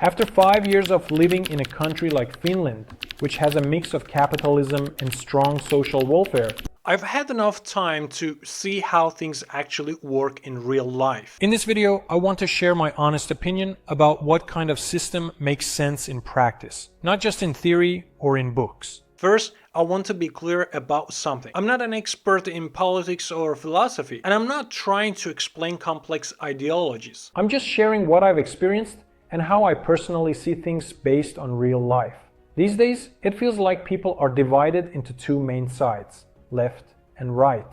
After 5 years of living in a country like Finland, which has a mix of capitalism and strong social welfare, I've had enough time to see how things actually work in real life. In this video, I want to share my honest opinion about what kind of system makes sense in practice, not just in theory or in books. First, I want to be clear about something. I'm not an expert in politics or philosophy, and I'm not trying to explain complex ideologies. I'm just sharing what I've experienced and how I personally see things based on real life. These days, it feels like people are divided into two main sides, left and right.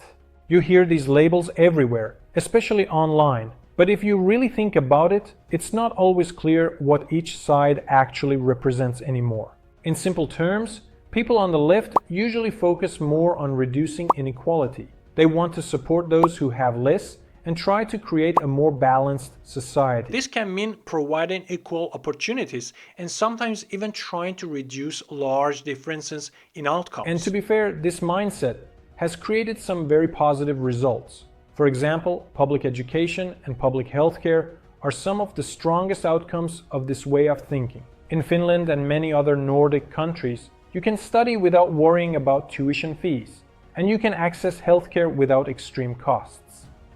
You hear these labels everywhere, especially online, but if you really think about it, it's not always clear what each side actually represents anymore. In simple terms, people on the left usually focus more on reducing inequality. They want to support those who have less and try to create a more balanced society. This can mean providing equal opportunities and sometimes even trying to reduce large differences in outcomes. And to be fair, this mindset has created some very positive results. For example, public education and public healthcare are some of the strongest outcomes of this way of thinking. In Finland and many other Nordic countries, you can study without worrying about tuition fees, and you can access healthcare without extreme costs.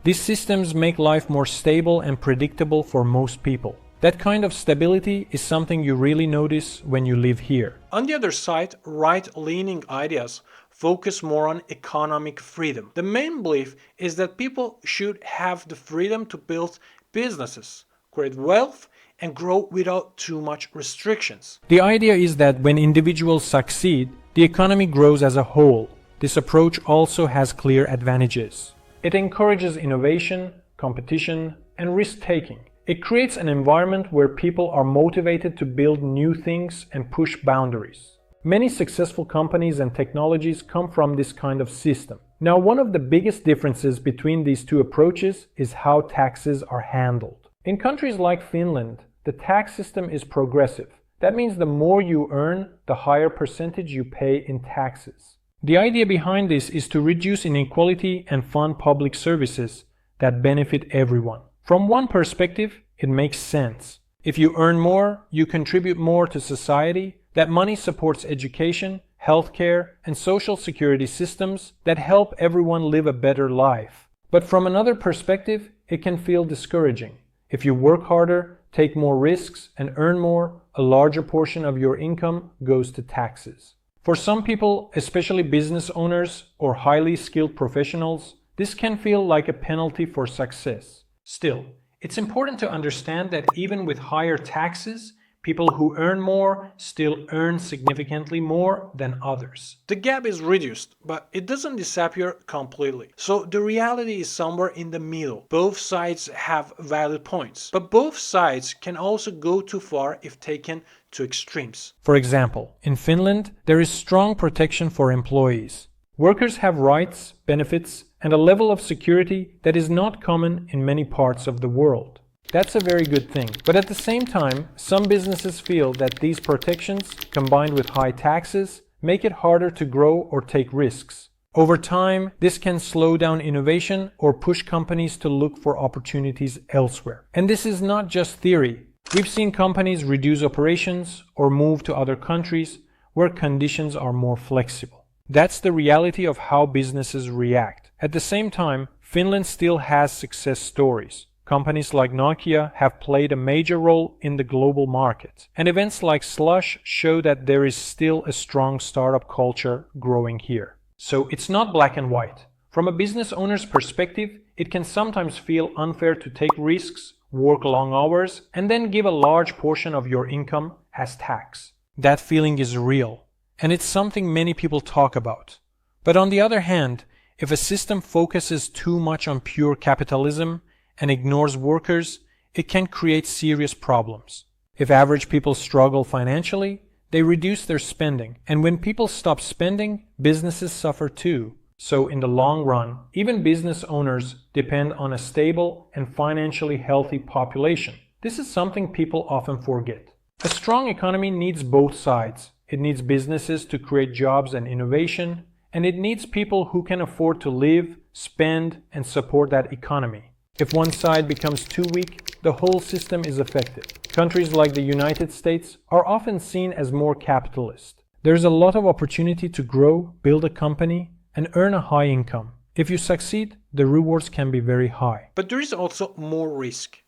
These systems make life more stable and predictable for most people. That kind of stability is something you really notice when you live here. On the other side, right-leaning ideas focus more on economic freedom. The main belief is that people should have the freedom to build businesses, create wealth, and grow without too much restrictions. The idea is that when individuals succeed, the economy grows as a whole. This approach also has clear advantages. It encourages innovation, competition, and risk-taking. It creates an environment where people are motivated to build new things and push boundaries. Many successful companies and technologies come from this kind of system. Now, one of the biggest differences between these two approaches is how taxes are handled. In countries like Finland, the tax system is progressive. That means the more you earn, the higher percentage you pay in taxes. The idea behind this is to reduce inequality and fund public services that benefit everyone. From one perspective, it makes sense. If you earn more, you contribute more to society. That money supports education, healthcare, and social security systems that help everyone live a better life. But from another perspective, it can feel discouraging. If you work harder, take more risks, and earn more, a larger portion of your income goes to taxes. For some people, especially business owners or highly skilled professionals, this can feel like a penalty for success. Still, it's important to understand that even with higher taxes, people who earn more still earn significantly more than others. The gap is reduced, but it doesn't disappear completely. So the reality is somewhere in the middle. Both sides have valid points, but both sides can also go too far if taken to extremes. For example, in Finland, there is strong protection for employees. Workers have rights, benefits, and a level of security that is not common in many parts of the world. That's a very good thing. But at the same time, some businesses feel that these protections, combined with high taxes, make it harder to grow or take risks. Over time, this can slow down innovation or push companies to look for opportunities elsewhere. And this is not just theory. We've seen companies reduce operations or move to other countries where conditions are more flexible. That's the reality of how businesses react. At the same time, Finland still has success stories. Companies like Nokia have played a major role in the global market. And events like Slush show that there is still a strong startup culture growing here. So it's not black and white. From a business owner's perspective, it can sometimes feel unfair to take risks, work long hours, and then give a large portion of your income as tax. That feeling is real, and it's something many people talk about. But on the other hand, if a system focuses too much on pure capitalism and ignores workers, it can create serious problems. If average people struggle financially, they reduce their spending, and when people stop spending, businesses suffer too. So in the long run, even business owners depend on a stable and financially healthy population. This is something people often forget. A strong economy needs both sides. It needs businesses to create jobs and innovation, and it needs people who can afford to live, spend, and support that economy. If one side becomes too weak, the whole system is affected. Countries like the United States are often seen as more capitalist. There's a lot of opportunity to grow, build a company, and earn a high income. If you succeed, the rewards can be very high. But there is also more risk.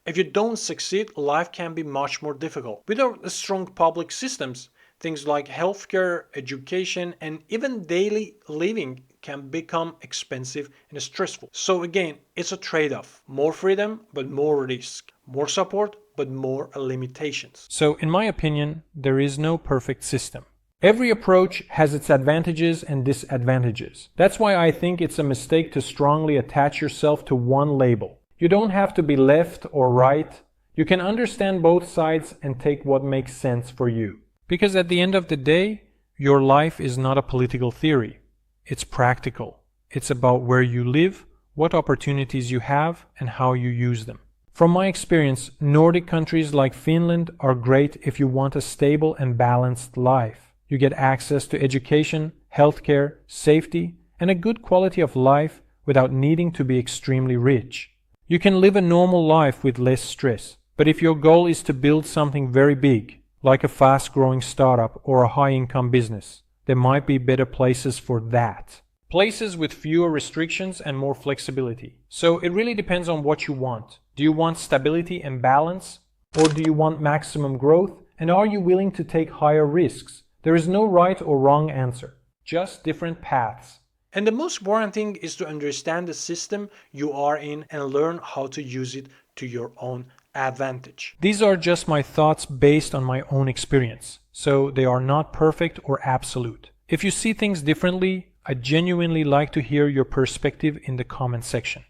If you don't succeed, life can be much more difficult. Without strong public systems, things like healthcare, education, and even daily living can become expensive and stressful. So again, it's a trade-off. More freedom, but more risk. More support, but more limitations. So in my opinion, there is no perfect system. Every approach has its advantages and disadvantages. That's why I think it's a mistake to strongly attach yourself to one label. You don't have to be left or right. You can understand both sides and take what makes sense for you. Because at the end of the day, your life is not a political theory. It's practical. It's about where you live, what opportunities you have, and how you use them. From my experience, Nordic countries like Finland are great if you want a stable and balanced life. You get access to education, healthcare, safety, and a good quality of life without needing to be extremely rich. You can live a normal life with less stress. But if your goal is to build something very big, like a fast-growing startup or a high-income business, there might be better places for that. Places with fewer restrictions and more flexibility. So it really depends on what you want. Do you want stability and balance? Or do you want maximum growth? And are you willing to take higher risks? There is no right or wrong answer, just different paths. And the most important thing is to understand the system you are in and learn how to use it to your own advantage. These are just my thoughts based on my own experience, so they are not perfect or absolute. If you see things differently, I genuinely like to hear your perspective in the comment section.